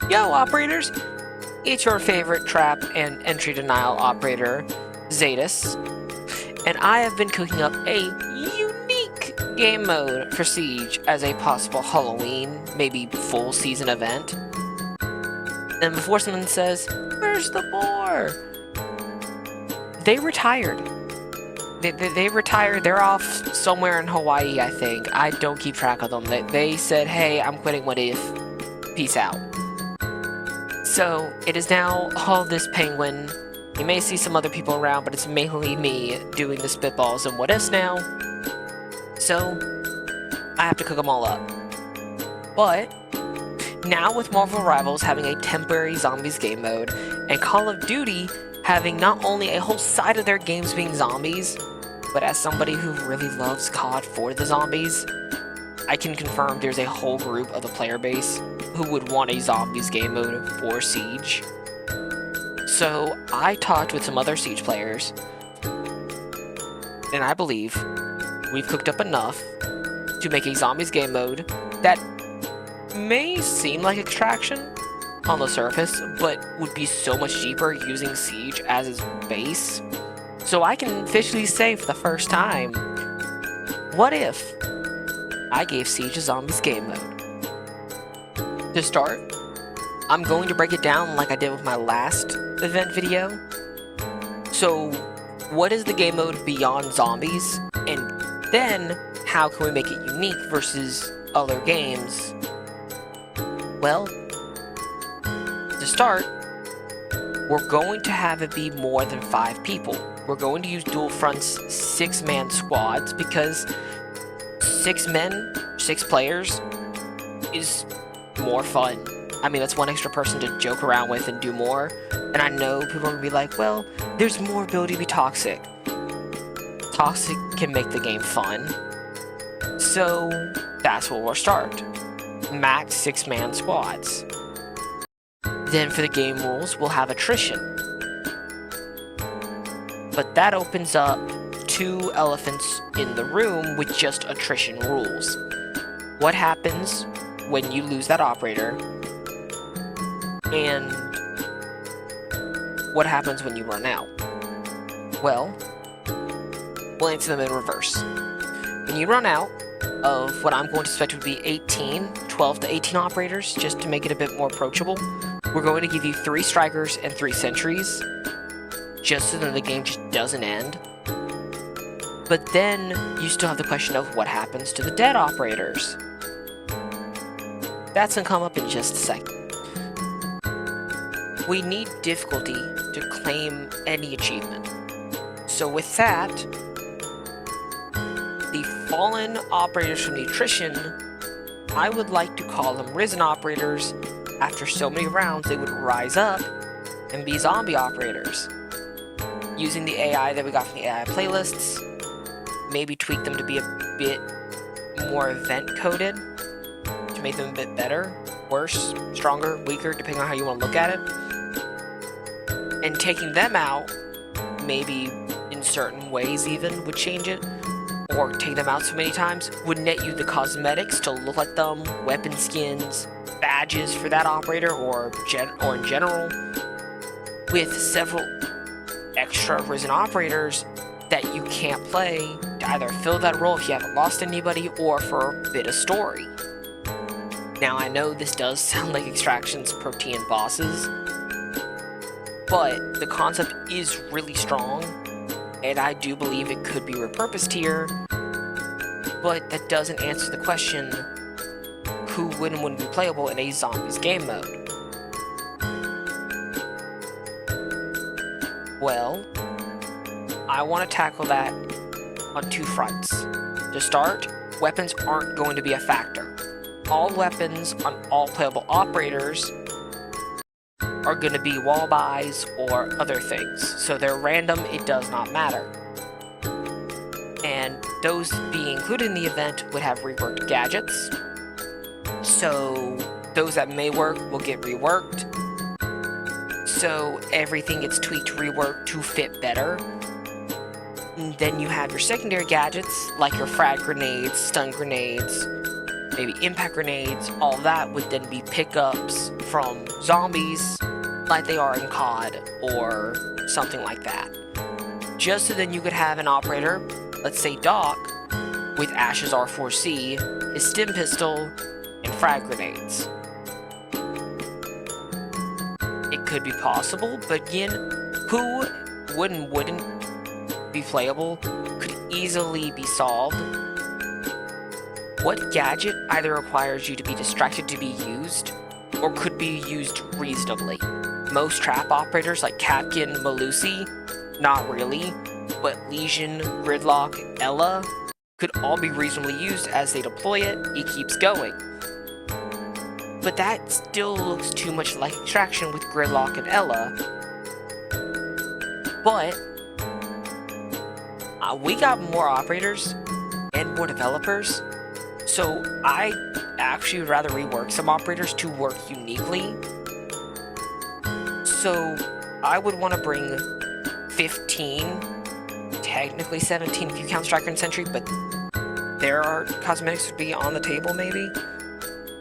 Yo, operators! It's your favorite trap and entry denial operator, Xeadas, and I have been cooking up a unique game mode for Siege as a possible Halloween, maybe full season event. And before someone says, "Where's the boar?" They retired. They retired. They're off somewhere in Hawaii, I think. I don't keep track of them. They said, "Hey, I'm quitting What If. Peace out." So, it is now all this penguin. You may see some other people around, but it's mainly me doing the spitballs and what ifs now. So, I have to cook them all up. But, now with Marvel Rivals having a temporary zombies game mode, and Call of Duty having not only a whole side of their games being zombies, but as somebody who really loves COD for the zombies, I can confirm there's a whole group of the player base who would want a zombies game mode for Siege. So I talked with some other Siege players, and I believe we've cooked up enough to make a zombies game mode that may seem like Extraction on the surface, but would be so much cheaper using Siege as its base. So I can officially say for the first time, what if I gave Siege a zombies game mode? To start, I'm going to break it down like I did with my last event video. So, what is the game mode beyond zombies? And then, how can we make it unique versus other games? Well, to start, we're going to have it be more than 5 people. We're going to use Dual Front's 6-man squads because 6 men, 6 players is more fun. I mean, that's one extra person to joke around with and do more. And I know people will be like, well, there's more ability to be toxic. Toxic can make the game fun. So, that's where we'll start. Max 6-man squads. Then for the game rules, we'll have attrition. But that opens up 2 elephants in the room with just attrition rules. What happens when you lose that operator? And what happens when you run out? Well, we'll answer them in reverse. When you run out of what I'm going to suspect would be 12 to 18 operators, just to make it a bit more approachable, we're going to give you 3 strikers and 3 sentries, just so that the game just doesn't end. But then, you still have the question of what happens to the dead operators. That's gonna come up in just a second. We need difficulty to claim any achievement. So with that, the fallen operators from the attrition, I would like to call them risen operators. After so many rounds, they would rise up and be zombie operators. Using the AI that we got from the AI playlists, maybe tweak them to be a bit more event-coded, to make them a bit better, worse, stronger, weaker, depending on how you want to look at it. And taking them out, maybe in certain ways even, would change it. Or take them out so many times, would net you the cosmetics to look like them, weapon skins, badges for that operator, or in general, with several extra risen operators that you can't play to either fill that role if you haven't lost anybody, or for a bit of story. Now, I know this does sound like Extraction's Protean bosses, but the concept is really strong, and I do believe it could be repurposed here, but that doesn't answer the question, who would and wouldn't be playable in a zombies game mode? Well, I want to tackle that on 2 fronts. To start, weapons aren't going to be a factor. All weapons on all playable operators are going to be wall buys or other things. So they're random, it does not matter. And those being included in the event would have reworked gadgets. So those that may work will get reworked. So everything gets tweaked, reworked to fit better. And then you have your secondary gadgets, like your frag grenades, stun grenades, maybe impact grenades, all that would then be pickups from zombies like they are in COD or something like that. Just so then you could have an operator, let's say Doc, with Ash's R4C, his stim pistol, and frag grenades. It could be possible, but again, who wouldn't be playable could easily be solved. What gadget either requires you to be distracted to be used, or could be used reasonably? Most trap operators like Capkin, Malusi, not really, but Legion, Gridlock, Ella could all be reasonably used as they deploy it, it keeps going. But that still looks too much like Extraction with Gridlock and Ella. But we got more operators and more developers, so I actually would rather rework some operators to work uniquely. So I would want to bring 15, technically 17 if you count Striker and Sentry, but their cosmetics would be on the table maybe.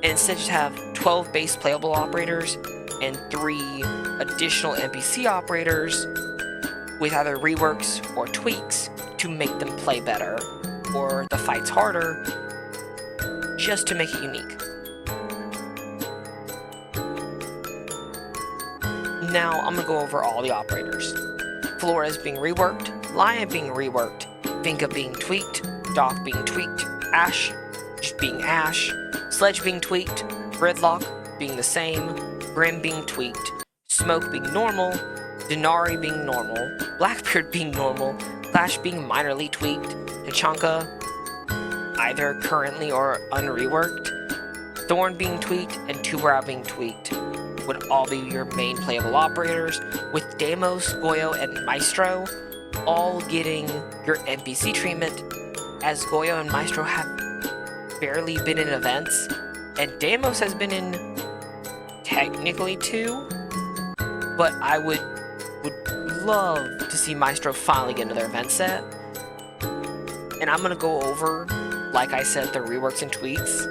And instead just have 12 base playable operators and 3 additional NPC operators with either reworks or tweaks to make them play better or the fights harder, just to make it unique. Now I'm gonna go over all the operators. Flores being reworked, Lion being reworked, Vinka being tweaked, Doc being tweaked, Ash just being Ash, Sledge being tweaked, Gridlock being the same, Grim being tweaked, Smoke being normal, Denari being normal, Blackbeard being normal, Clash being minorly tweaked, Tachanka either currently or unreworked, Thorn being tweaked, and Tubarao being tweaked would all be your main playable operators, with Deimos, Goyo, and Maestro all getting your NPC treatment, as Goyo and Maestro have barely been in events, and Deimos has been in technically 2, but I would love to see Maestro finally get into their event set. And I'm gonna go over, like I said, the reworks and tweaks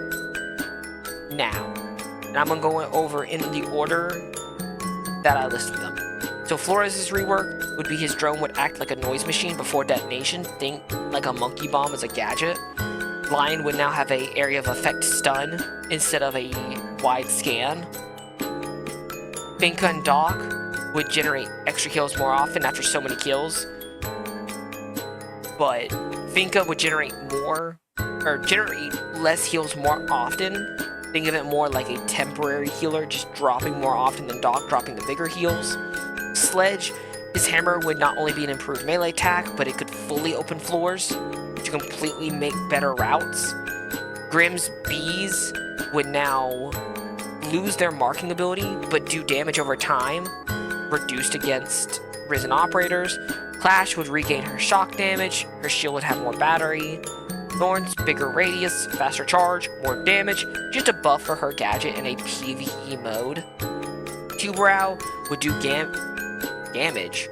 now. And I'm gonna go over in the order that I listed them. So Flores' rework would be his drone would act like a noise machine before detonation, think like a monkey bomb as a gadget. Lion would now have a area of effect stun instead of a wide scan. Vinka and Doc would generate extra kills more often after so many kills. But Vinka would generate less heals more often. Think of it more like a temporary healer, just dropping more often than Doc dropping the bigger heals. Sledge, his hammer would not only be an improved melee attack, but it could fully open floors to completely make better routes. Grimm's bees would now lose their marking ability, but do damage over time, reduced against risen operators. Clash would regain her shock damage, her shield would have more battery. Thorn's bigger radius, faster charge, more damage, just a buff for her gadget in a PvE mode. Tubarao would do damage.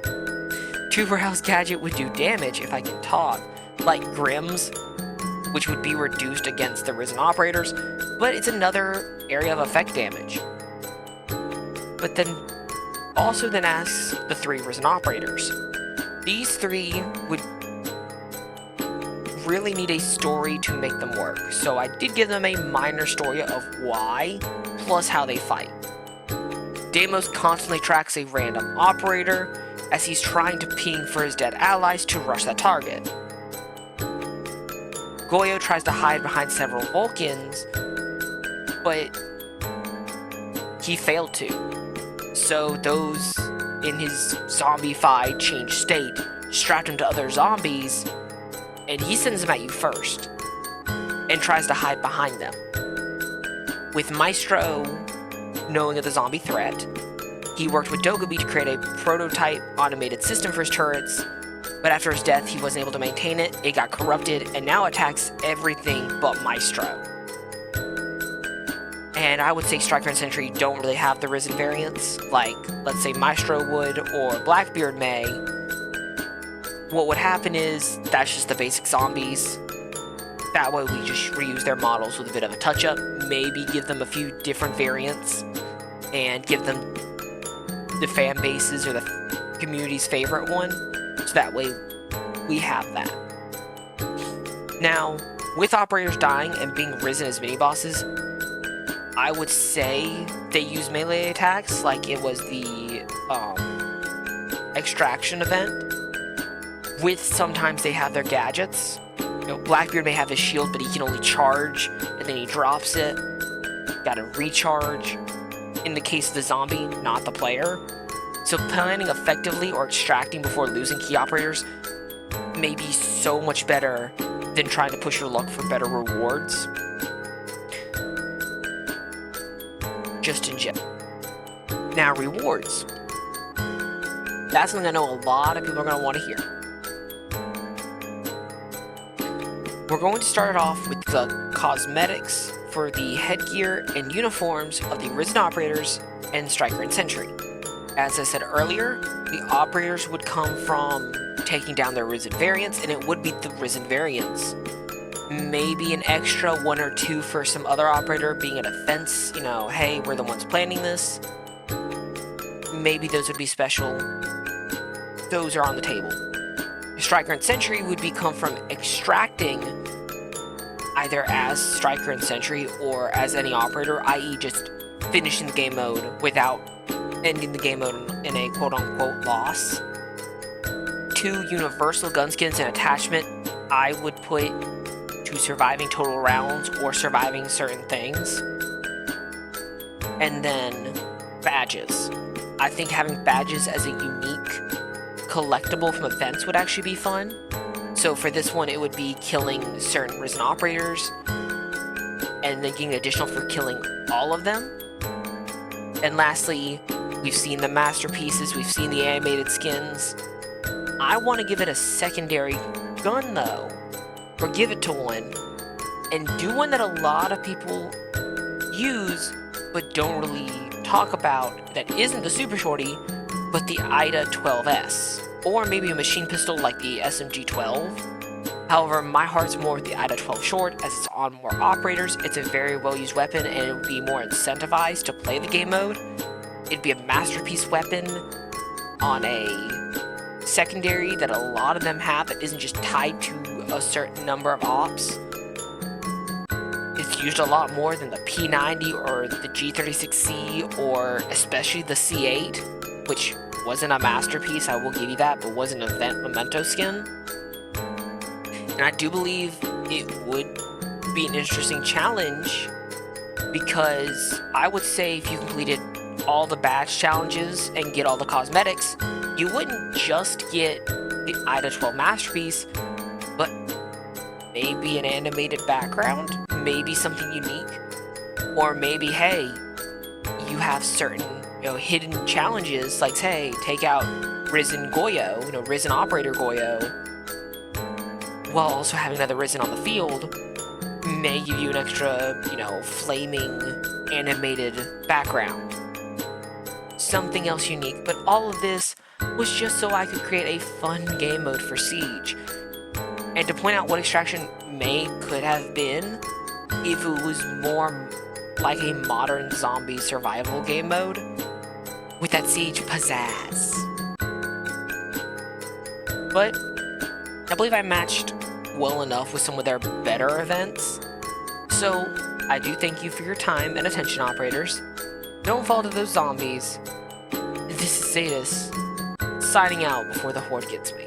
Tubarao's gadget would do damage, if I can talk, like Grimm's, which would be reduced against the risen operators, but it's another area of effect damage. But then also then asks the 3 risen operators. These 3 would really need a story to make them work, so I did give them a minor story of why, plus how they fight. Deimos constantly tracks a random operator as he's trying to ping for his dead allies to rush that target. Goyo tries to hide behind several Vulcans, but he failed to. So those in his zombie-fied changed state strapped him to other zombies, and he sends them at you first, and tries to hide behind them. With Maestro knowing of the zombie threat, he worked with Dogobi to create a prototype automated system for his turrets, but after his death he wasn't able to maintain it, it got corrupted, and now attacks everything but Maestro. And I would say Striker and Sentry don't really have the Risen variants, like, let's say Maestro would, or Blackbeard may. What would happen is, that's just the basic zombies. That way we just reuse their models with a bit of a touch-up, maybe give them a few different variants, and give them the fan bases or the community's favorite one, so that way we have that. Now, with operators dying and being risen as mini-bosses, I would say they use melee attacks like it was the extraction event, with sometimes they have their gadgets. You know, Blackbeard may have his shield, but he can only charge, and then he drops it. Gotta recharge. In the case of the zombie, not the player. So planning effectively or extracting before losing key operators may be so much better than trying to push your luck for better rewards. Just in general. Now, rewards. That's something I know a lot of people are going to want to hear. We're going to start it off with the cosmetics for the headgear and uniforms of the Risen Operators and Striker and Sentry. As I said earlier, the Operators would come from taking down their Risen variants, and it would be the Risen variants. Maybe an extra 1 or 2 for some other Operator being a defense, you know, hey, we're the ones planning this. Maybe those would be special. Those are on the table. Striker and Sentry would come from extracting either as Striker and Sentry or as any Operator, i.e. just finishing the game mode without ending the game mode in a quote-unquote loss. 2 universal gunskins and attachment I would put to surviving total rounds or surviving certain things. And then badges. I think having badges as a unique collectible from events would actually be fun. So for this one, it would be killing certain Risen Operators, and then getting additional for killing all of them. And lastly, we've seen the masterpieces, we've seen the animated skins. I want to give it a secondary gun though, or give it to one, and do one that a lot of people use, but don't really talk about, that isn't the Super Shorty, but the IDA 12S. Or maybe a machine pistol like the SMG-12. However, my heart's more with the IDA 12 short, as it's on more operators, it's a very well-used weapon, and it would be more incentivized to play the game mode. It'd be a masterpiece weapon on a secondary that a lot of them have that isn't just tied to a certain number of ops. It's used a lot more than the P90 or the G36C, or especially the C8, which wasn't a masterpiece, I will give you that, but was an event memento skin. And I do believe it would be an interesting challenge, because I would say if you completed all the badge challenges and get all the cosmetics, you wouldn't just get the IDA 12 masterpiece, but maybe an animated background, maybe something unique, or maybe, hey, you have certain hidden challenges, like, hey, take out Risen Goyo, Risen Operator Goyo, while also having another Risen on the field, may give you an extra, flaming animated background. Something else unique, but all of this was just so I could create a fun game mode for Siege. And to point out what Extraction could have been if it was more like a modern zombie survival game mode with that Siege pizzazz. But I believe I matched well enough with some of their better events. So I do thank you for your time and attention, operators. Don't fall to those zombies. This is Xeadas, signing out before the Horde gets me.